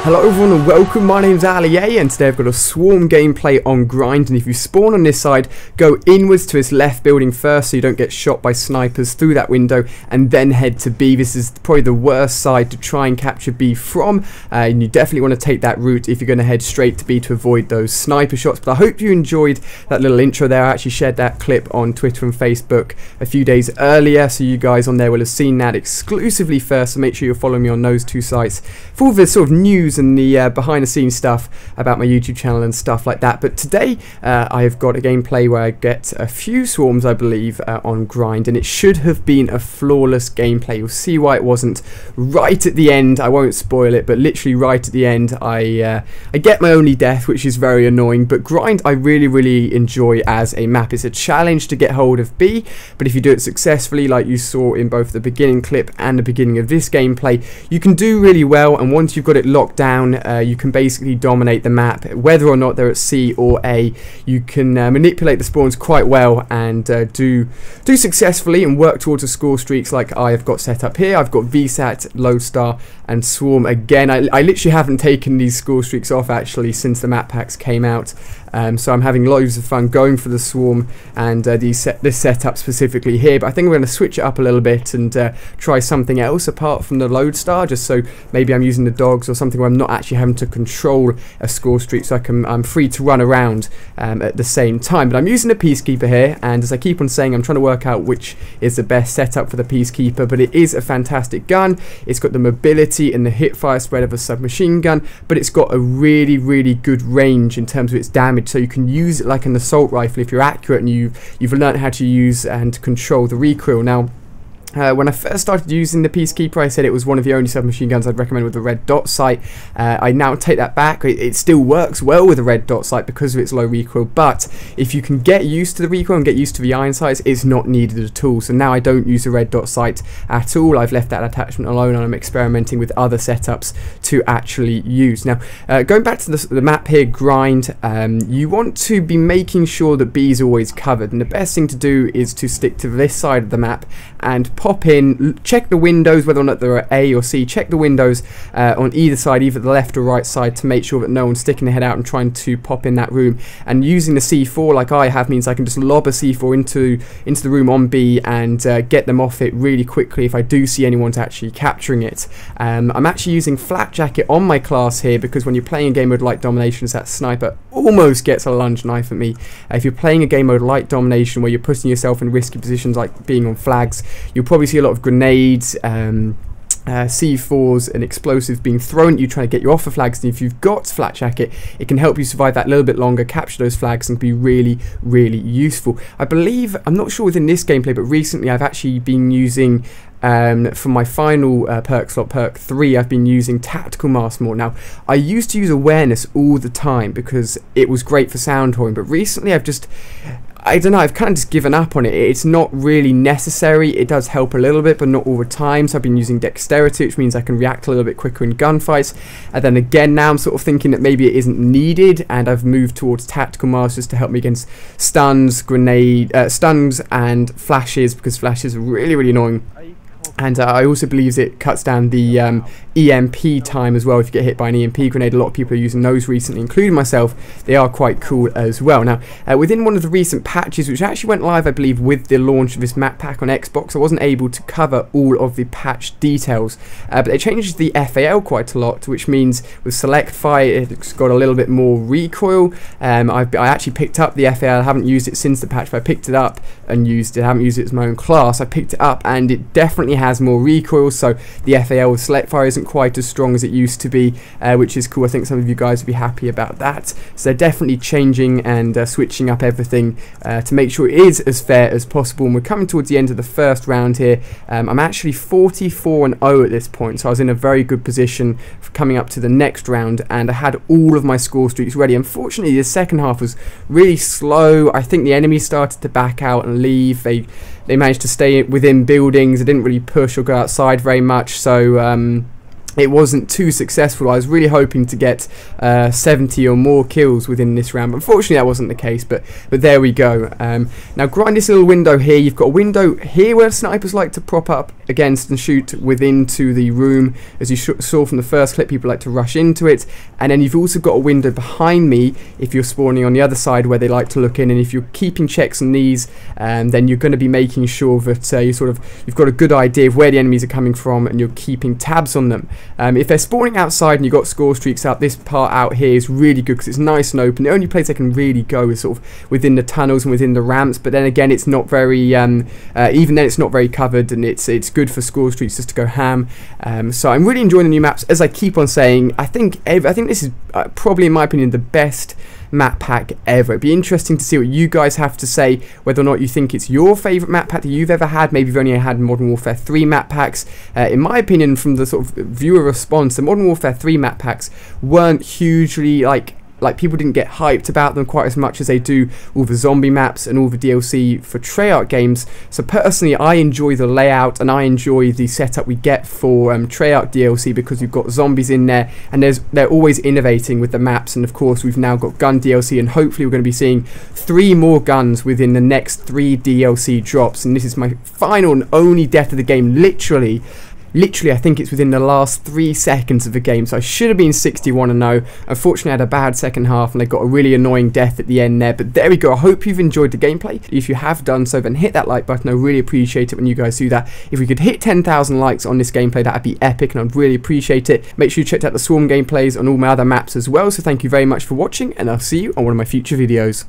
Hello everyone and welcome, my name's Ali A and today I've got a swarm gameplay on grind, and if you spawn on this side, go inwards to this left building first so you don't get shot by snipers through that window, and then head to B. This is probably the worst side to try and capture B from, and you definitely want to take that route if you're going to head straight to B to avoid those sniper shots. But I hope you enjoyed that little intro there. I actually shared that clip on Twitter and Facebook a few days earlier, so you guys on there will have seen that exclusively first, so make sure you're following me on those two sites for all the sort of news and the behind the scenes stuff about my YouTube channel and stuff like that. But today I have got a gameplay where I get a few swarms, I believe, on grind, and it should have been a flawless gameplay. You'll see why it wasn't right at the end. I won't spoil it, but literally right at the end I get my only death, which is very annoying. But grind I really enjoy as a map. It's a challenge to get hold of B, but if you do it successfully, like you saw in both the beginning clip and the beginning of this gameplay, you can do really well. And once you've got it locked down, you can basically dominate the map, whether or not they're at C or A. You can manipulate the spawns quite well and do successfully and work towards the score streaks like I have got set up here. I've got VSAT, Lodestar and Swarm again. I literally haven't taken these score streaks off actually since the map packs came out. So I'm having loads of fun going for the Swarm and this setup specifically here, but I think we're going to switch it up a little bit and try something else apart from the Lodestar, just so maybe I'm using the dogs or something where I'm not actually having to control a score streak, so I'm free to run around at the same time. But I'm using the Peacekeeper here, and as I keep on saying, I'm trying to work out which is the best setup for the Peacekeeper, but it is a fantastic gun. It's got the mobility and the hipfire spread of a submachine gun, but it's got a really good range in terms of its damage, so you can use it like an assault rifle if you're accurate and you've learned how to use and control the recoil. Now, when I first started using the Peacekeeper, I said it was one of the only submachine guns I'd recommend with the red dot sight. I now take that back. It still works well with a red dot sight because of its low recoil, but if you can get used to the recoil and get used to the iron sights, it's not needed at all. So now I don't use the red dot sight at all. I've left that attachment alone and I'm experimenting with other setups to actually use. Now, going back to the map here, grind, you want to be making sure that B is always covered, and the best thing to do is to stick to this side of the map and pop in, check the windows, whether or not they're at A or C, check the windows on either side, either the left or right side, to make sure that no one's sticking their head out and trying to pop in that room. And using the C4 like I have means I can just lob a C4 into the room on B and get them off it really quickly if I do see anyone's actually capturing it. I'm actually using Flat Jacket on my class here because when you're playing a game mode like Dominations, that sniper almost gets a lunge knife at me. If you're playing a game mode like Domination where you're putting yourself in risky positions like being on flags, you'll probably see a lot of grenades, C4s and explosives being thrown at you trying to get you off the flags, and if you've got Flat Jacket, it can help you survive that little bit longer, capture those flags, and be really useful. I believe, I'm not sure within this gameplay, but recently I've actually been using for my final perk slot, perk 3, I've been using Tactical Mask more. Now, I used to use Awareness all the time because it was great for sound whoring, but recently I don't know, I've kind of just given up on it. It's not really necessary. It does help a little bit, but not all the time. So I've been using Dexterity, which means I can react a little bit quicker in gunfights. And then again, now I'm sort of thinking that maybe it isn't needed, and I've moved towards Tactical Masters to help me against stuns, stuns and flashes, because flashes are really annoying. And I also believe it cuts down the EMP time as well. If you get hit by an EMP grenade, a lot of people are using those recently, including myself. They are quite cool as well. Now, within one of the recent patches, which actually went live, I believe, with the launch of this map pack on Xbox, I wasn't able to cover all of the patch details, but they changed the FAL quite a lot, which means with Select Fire, it's got a little bit more recoil. I actually picked up the FAL. I haven't used it since the patch, but I picked it up and used it. I haven't used it as my own class. I picked it up, and it definitely has more recoil, so the FAL with Select Fire isn't quite as strong as it used to be, which is cool. I think some of you guys would be happy about that. So they're definitely changing and switching up everything to make sure it is as fair as possible. And we're coming towards the end of the first round here. I'm actually 44-0 at this point, so I was in a very good position for coming up to the next round, and I had all of my score streaks ready. Unfortunately, the second half was really slow. I think the enemy started to back out and leave. They managed to stay within buildings. They didn't really push or go outside very much, so it wasn't too successful. I was really hoping to get 70 or more kills within this round, but unfortunately that wasn't the case, but there we go. Now grind this little window here. You've got a window here where snipers like to prop up against and shoot into the room. As you saw from the first clip, people like to rush into it. And then you've also got a window behind me if you're spawning on the other side where they like to look in. And if you're keeping checks on these, then you're going to be making sure that you've got a good idea of where the enemies are coming from, and you're keeping tabs on them. If they're spawning outside and you've got score streaks up, this part out here is really good because it's nice and open. The only place they can really go is sort of within the tunnels and within the ramps, but then again, it's not very even then it's not very covered, and it's good for score streaks just to go ham. So I'm really enjoying the new maps. As I keep on saying, I think this is probably, in my opinion, the best map pack ever. It'd be interesting to see what you guys have to say, whether or not you think it's your favourite map pack that you've ever had. Maybe you've only had Modern Warfare 3 map packs. In my opinion, from the sort of viewer response, the Modern Warfare 3 map packs weren't hugely like people didn't get hyped about them quite as much as they do all the zombie maps and all the DLC for Treyarch games. So personally, I enjoy the layout and I enjoy the setup we get for Treyarch DLC, because we've got zombies in there, and they're always innovating with the maps. And of course, we've now got gun DLC, and hopefully we're going to be seeing 3 more guns within the next 3 DLC drops. And this is my final and only death of the game, literally, I think it's within the last 3 seconds of the game, so I should have been 61-0. Unfortunately, I had a bad second half, and I got a really annoying death at the end there. But there we go. I hope you've enjoyed the gameplay. If you have done so, then hit that like button. I really appreciate it when you guys do that. If we could hit 10,000 likes on this gameplay, that'd be epic, and I'd really appreciate it. Make sure you check out the Swarm gameplays on all my other maps as well. So thank you very much for watching, and I'll see you on one of my future videos.